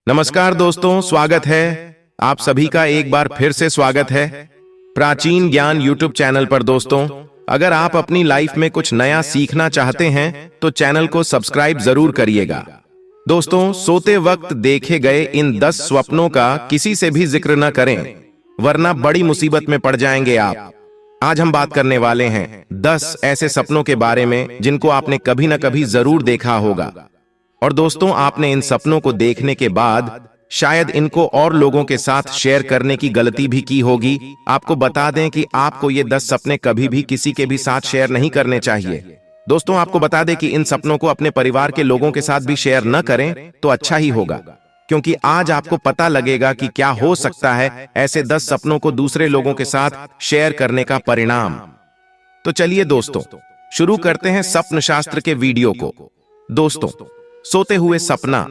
नमस्कार दोस्तों, स्वागत है आप सभी का एक बार फिर से स्वागत है प्राचीन ज्ञान यूट्यूब चैनल पर। दोस्तों, अगर आप अपनी लाइफ में कुछ नया सीखना चाहते हैं तो चैनल को सब्सक्राइब जरूर करिएगा। दोस्तों, सोते वक्त देखे गए इन 10 स्वप्नों का किसी से भी जिक्र न करें, वरना बड़ी मुसीबत में पड़ जाएंगे आप। आज हम बात करने वाले हैं 10 ऐसे सपनों के बारे में जिनको आपने कभी न कभी जरूर देखा होगा। और दोस्तों, आपने इन सपनों को देखने के बाद शायद इनको और लोगों के साथ शेयर करने की गलती भी की होगी। आपको बता दें कि आपको ये 10 सपने कभी भी किसी के भी साथ शेयर नहीं करने चाहिए। दोस्तों, आपको बता दें कि इन सपनों को अपने परिवार के लोगों के साथ भी शेयर न करें तो अच्छा ही होगा, क्योंकि आज आपको पता लगेगा कि क्या हो सकता है ऐसे 10 सपनों को दूसरे लोगों के साथ शेयर करने का परिणाम। तो चलिए दोस्तों, शुरू करते हैं स्वप्न शास्त्र के वीडियो को। दोस्तों, सोते हुए सपना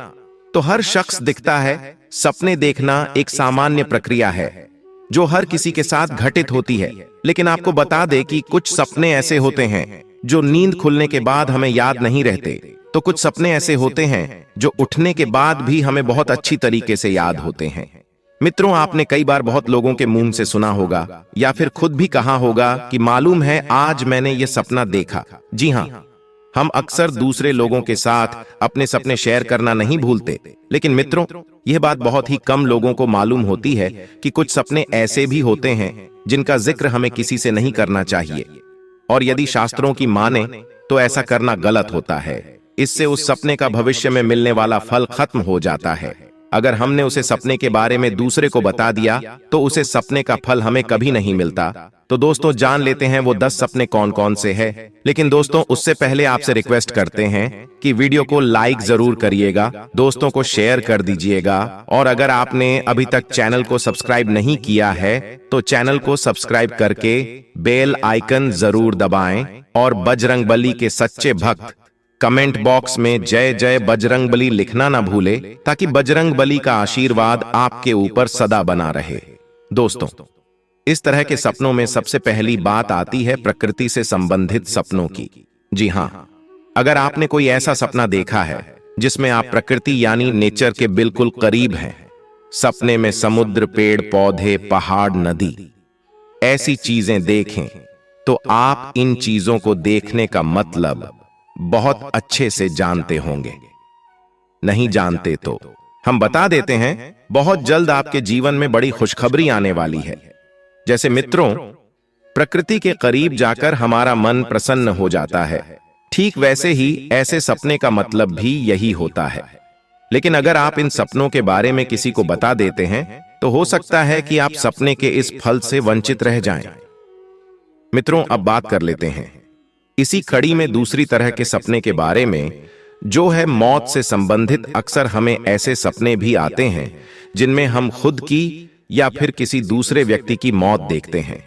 तो हर शख्स दिखता है। सपने देखना एक सामान्य प्रक्रिया है जो हर किसी के साथ घटित होती है, लेकिन आपको बता दें कि कुछ सपने ऐसे होते हैं जो नींद खुलने के बाद हमें याद नहीं रहते, तो कुछ सपने ऐसे होते हैं जो उठने के बाद भी हमें बहुत अच्छी तरीके से याद होते हैं। मित्रों, आपने कई बार बहुत लोगों के मुंह से सुना होगा या फिर खुद भी कहा होगा कि मालूम है आज मैंने ये सपना देखा। जी हाँ, हम अक्सर दूसरे लोगों के साथ अपने सपने शेयर करना नहीं भूलते, लेकिन मित्रों, यह बात बहुत ही कम लोगों को मालूम होती है कि कुछ सपने ऐसे भी होते हैं जिनका जिक्र हमें किसी से नहीं करना चाहिए। और यदि शास्त्रों की माने तो ऐसा करना गलत होता है। इससे उस सपने का भविष्य में मिलने वाला फल खत्म हो जाता है। अगर हमने उसे सपने के बारे में दूसरे को बता दिया तो उसे सपने का फल हमें कभी नहीं मिलता। तो दोस्तों, जान लेते हैं वो 10 सपने कौन कौन से हैं। लेकिन दोस्तों, उससे पहले आपसे रिक्वेस्ट करते हैं कि वीडियो को लाइक जरूर करिएगा, दोस्तों को शेयर कर दीजिएगा, और अगर आपने अभी तक चैनल को सब्सक्राइब नहीं किया है तो चैनल को सब्सक्राइब करके बेल आइकन जरूर दबाएं, और बजरंगबली के सच्चे भक्त कमेंट बॉक्स में जय जय बजरंगबली लिखना ना भूले, ताकि बजरंगबली का आशीर्वाद आपके ऊपर सदा बना रहे। दोस्तों, इस तरह के सपनों में सबसे पहली बात आती है प्रकृति से संबंधित सपनों की। जी हाँ, अगर आपने कोई ऐसा सपना देखा है जिसमें आप प्रकृति यानी नेचर के बिल्कुल करीब हैं, सपने में समुद्र, पेड़ पौधे, पहाड़, नदी, ऐसी चीजें देखें, तो आप इन चीजों को देखने का मतलब बहुत अच्छे से जानते होंगे। नहीं जानते तो हम बता देते हैं, बहुत जल्द आपके जीवन में बड़ी खुशखबरी आने वाली है। जैसे मित्रों, प्रकृति के करीब जाकर हमारा मन प्रसन्न हो जाता है, ठीक वैसे ही ऐसे सपने का मतलब भी यही होता है। लेकिन अगर आप इन सपनों के बारे में किसी को बता देते हैं तो हो सकता है कि आप सपने के इस फल से वंचित रह जाएं। मित्रों, अब बात कर लेते हैं इसी कड़ी में दूसरी तरह के सपने के बारे में, जो है मौत से संबंधित। अक्सर हमें ऐसे सपने भी आते हैं जिनमें हम खुद की या फिर किसी दूसरे व्यक्ति की मौत देखते हैं।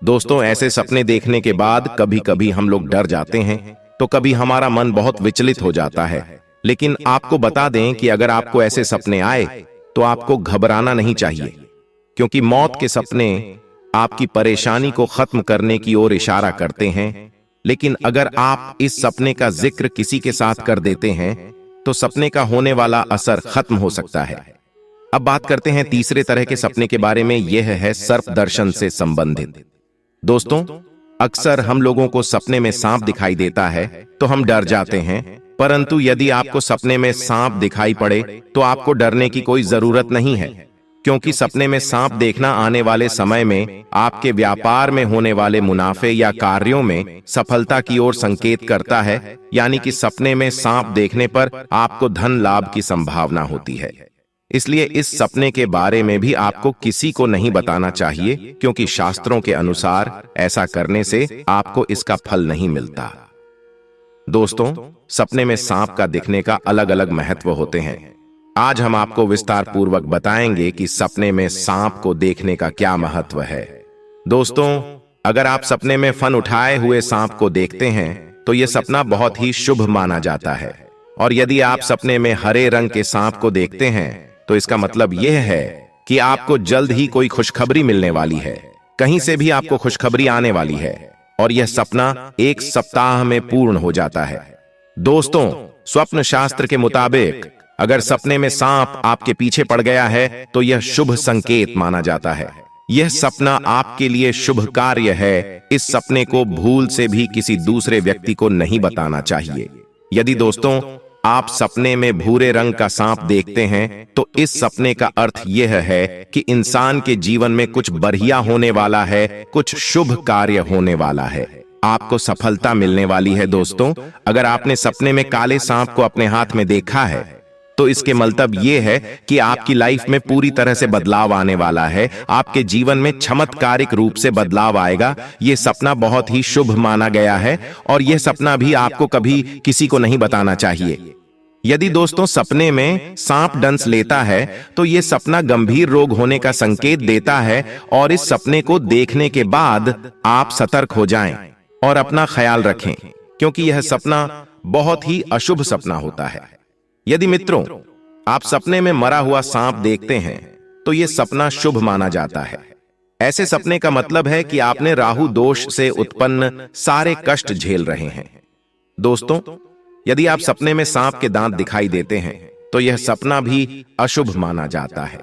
दोस्तों, ऐसे सपने देखने के बाद कभी कभी हम लोग डर जाते हैं, तो कभी हमारा मन बहुत विचलित हो जाता है। लेकिन आपको बता दें कि अगर आपको ऐसे सपने आए तो आपको घबराना नहीं चाहिए, क्योंकि मौत के सपने आपकी परेशानी को खत्म करने की ओर इशारा करते हैं। लेकिन अगर आप इस सपने का जिक्र किसी के साथ कर देते हैं तो सपने का होने वाला असर खत्म हो सकता है। अब बात करते हैं तीसरे तरह के सपने के बारे में, यह है सर्प दर्शन से संबंधित। दोस्तों, अक्सर हम लोगों को सपने में सांप दिखाई देता है तो हम डर जाते हैं, परंतु यदि आपको सपने में सांप दिखाई पड़े तो आपको डरने की कोई जरूरत नहीं है, क्योंकि सपने में सांप देखना आने वाले समय में आपके व्यापार में होने वाले मुनाफे या कार्यों में सफलता की ओर संकेत करता है। यानी कि सपने में सांप देखने पर आपको धन लाभ की संभावना होती है। इसलिए इस सपने के बारे में भी आपको किसी को नहीं बताना चाहिए, क्योंकि शास्त्रों के अनुसार ऐसा करने से आपको इसका फल नहीं मिलता। दोस्तों, सपने में सांप का दिखने का अलग अलग महत्व होते हैं। आज हम आपको विस्तार पूर्वक बताएंगे कि सपने में सांप को देखने का क्या महत्व है। दोस्तों, अगर आप सपने में फन उठाए हुए सांप को देखते हैं तो यह सपना बहुत ही शुभ माना जाता है। और यदि आप सपने में हरे रंग के सांप को देखते हैं तो इसका मतलब यह है कि आपको जल्द ही कोई खुशखबरी मिलने वाली है, कहीं से भी आपको खुशखबरी आने वाली है, और यह सपना 1 सप्ताह में पूर्ण हो जाता है। दोस्तों, स्वप्न शास्त्र के मुताबिक अगर सपने में सांप आपके पीछे पड़ गया है तो यह शुभ संकेत माना जाता है। यह सपना आपके लिए शुभ कार्य है। इस सपने को भूल से भी किसी दूसरे व्यक्ति को नहीं बताना चाहिए। यदि दोस्तों आप सपने में भूरे रंग का सांप देखते हैं तो इस सपने का अर्थ यह है कि इंसान के जीवन में कुछ बढ़िया होने वाला है, कुछ शुभ कार्य होने वाला है, आपको सफलता मिलने वाली है। दोस्तों अगर आपने सपने में काले सांप को अपने हाथ में देखा है तो इसके मतलब यह है कि आपकी लाइफ में पूरी तरह से बदलाव आने वाला है। आपके जीवन में चमत्कारिक रूप से बदलाव आएगा। यह सपना बहुत ही शुभ माना गया है और यह सपना भी आपको कभी किसी को नहीं बताना चाहिए। यदि दोस्तों सपने में सांप डंस लेता है तो यह सपना गंभीर रोग होने का संकेत देता है और इस सपने को देखने के बाद आप सतर्क हो जाएं और अपना ख्याल रखें, क्योंकि यह सपना बहुत ही अशुभ सपना होता है। यदि मित्रों आप सपने में मरा हुआ सांप देखते हैं तो यह सपना शुभ माना जाता है। ऐसे सपने का मतलब है कि आपने राहु दोष से उत्पन्न सारे कष्ट झेल रहे हैं। दोस्तों यदि आप सपने में सांप के दांत दिखाई देते हैं तो यह सपना भी अशुभ माना जाता है।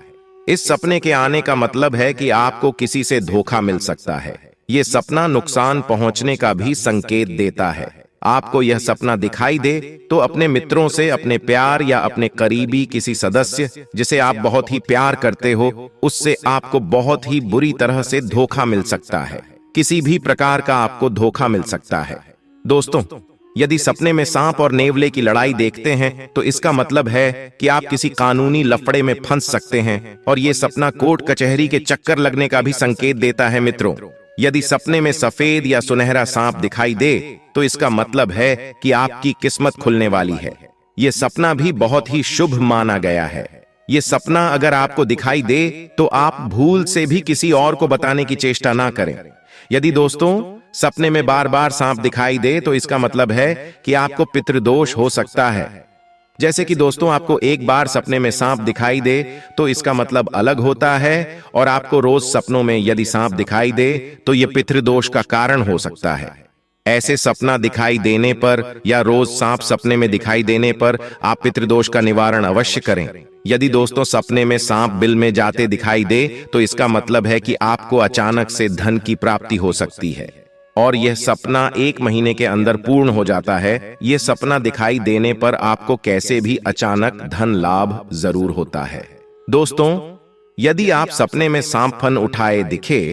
इस सपने के आने का मतलब है कि आपको किसी से धोखा मिल सकता है। यह सपना नुकसान पहुंचने का भी संकेत देता है। आपको यह सपना दिखाई दे तो अपने मित्रों से, अपने प्यार या अपने करीबी किसी सदस्य जिसे आप बहुत ही प्यार करते हो, उससे आपको बहुत ही बुरी तरह से धोखा मिल सकता है। किसी भी प्रकार का आपको धोखा मिल सकता है। दोस्तों यदि सपने में सांप और नेवले की लड़ाई देखते हैं तो इसका मतलब है कि आप किसी कानूनी लफड़े में फंस सकते हैं और यह सपना कोर्ट कचहरी के चक्कर लगने का भी संकेत देता है। मित्रों यदि सपने में सफेद या सुनहरा सांप दिखाई दे तो इसका मतलब है कि आपकी किस्मत खुलने वाली है। यह सपना भी बहुत ही शुभ माना गया है। यह सपना अगर आपको दिखाई दे तो आप भूल से भी किसी और को बताने की चेष्टा ना करें। यदि दोस्तों सपने में बार बार सांप दिखाई दे तो इसका मतलब है कि आपको पितृदोष हो सकता है। जैसे कि दोस्तों आपको एक बार सपने में सांप दिखाई दे तो इसका मतलब अलग होता है और आपको रोज सपनों में यदि सांप दिखाई दे तो यह पितृदोष का कारण हो सकता है। ऐसे सपना दिखाई देने पर या रोज सांप सपने में दिखाई देने पर आप पितृदोष का निवारण अवश्य करें। यदि दोस्तों सपने में सांप बिल में जाते दिखाई दे तो इसका मतलब है कि आपको अचानक से धन की प्राप्ति हो सकती है और यह सपना 1 महीने के अंदर पूर्ण हो जाता है। यह सपना दिखाई देने पर आपको कैसे भी अचानक धन लाभ जरूर होता है। दोस्तों यदि आप सपने में सांप फन उठाए दिखे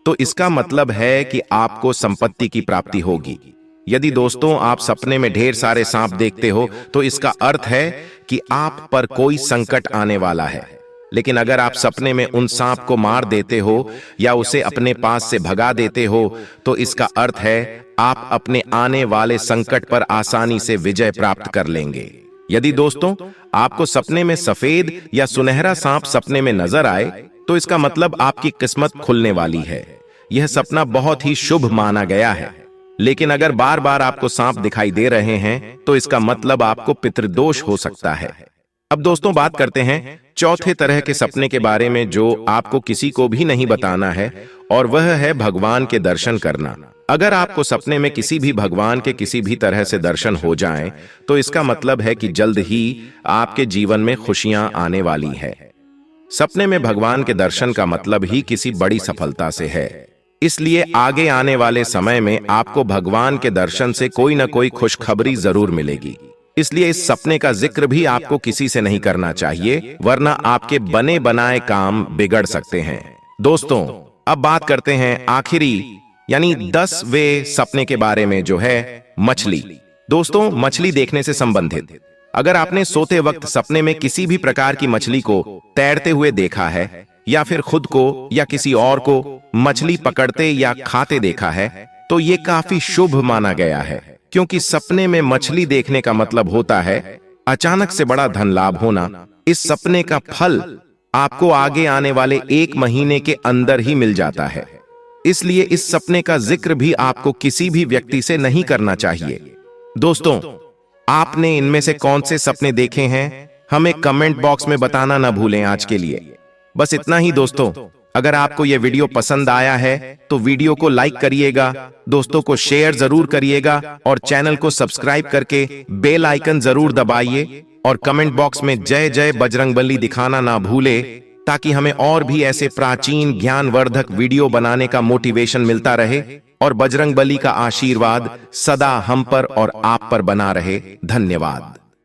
तो इसका मतलब है कि आपको संपत्ति की प्राप्ति होगी। यदि दोस्तों आप सपने में ढेर सारे सांप देखते हो तो इसका अर्थ है कि आप पर कोई संकट आने वाला है। लेकिन अगर आप सपने में उन सांप को मार देते हो या उसे अपने पास से भगा देते हो तो इसका अर्थ है आप अपने आने वाले संकट पर आसानी से विजय प्राप्त कर लेंगे। यदि दोस्तों आपको सपने में सफेद या सुनहरा सांप सपने में नजर आए तो इसका मतलब आपकी किस्मत खुलने वाली है। यह सपना बहुत ही शुभ माना गया है। लेकिन अगर बार बार आपको सांप दिखाई दे रहे हैं तो इसका मतलब आपको पितृदोष हो सकता है। अब दोस्तों बात करते हैं चौथे तरह के सपने के बारे में जो आपको किसी को भी नहीं बताना है और वह है भगवान के दर्शन करना। अगर आपको सपने में किसी भी भगवान के किसी भी तरह से दर्शन हो जाएं तो इसका मतलब है कि जल्द ही आपके जीवन में खुशियां आने वाली है। सपने में भगवान के दर्शन का मतलब ही किसी बड़ी सफलता से है। इसलिए आगे आने वाले समय में आपको भगवान के दर्शन से कोई ना कोई खुशखबरी जरूर मिलेगी। इसलिए इस सपने का जिक्र भी आपको किसी से नहीं करना चाहिए, वरना आपके बने बनाए काम बिगड़ सकते हैं। दोस्तों अब बात करते हैं आखिरी यानी 10वें सपने के बारे में जो है मछली। दोस्तों मछली देखने से संबंधित अगर आपने सोते वक्त सपने में किसी भी प्रकार की मछली को तैरते हुए देखा है या फिर खुद को या किसी और को मछली पकड़ते या खाते देखा है तो ये काफी शुभ माना गया है, क्योंकि सपने में मछली देखने का मतलब होता है अचानक से बड़ा धन लाभ होना। इस सपने का फल आपको आगे आने वाले 1 महीने के अंदर ही मिल जाता है। इसलिए इस सपने का जिक्र भी आपको किसी भी व्यक्ति से नहीं करना चाहिए। दोस्तों आपने इनमें से कौन से सपने देखे हैं हमें कमेंट बॉक्स में बताना ना भूलें। आज के लिए बस इतना ही दोस्तों। अगर आपको यह वीडियो पसंद आया है तो वीडियो को लाइक करिएगा, दोस्तों को शेयर जरूर करिएगा और चैनल को सब्सक्राइब करके बेल आइकन जरूर दबाइए और कमेंट बॉक्स में जय जय बजरंगबली दिखाना ना भूले, ताकि हमें और भी ऐसे प्राचीन ज्ञानवर्धक वीडियो बनाने का मोटिवेशन मिलता रहे और बजरंगबली का आशीर्वाद सदा हम पर और आप पर बना रहे। धन्यवाद।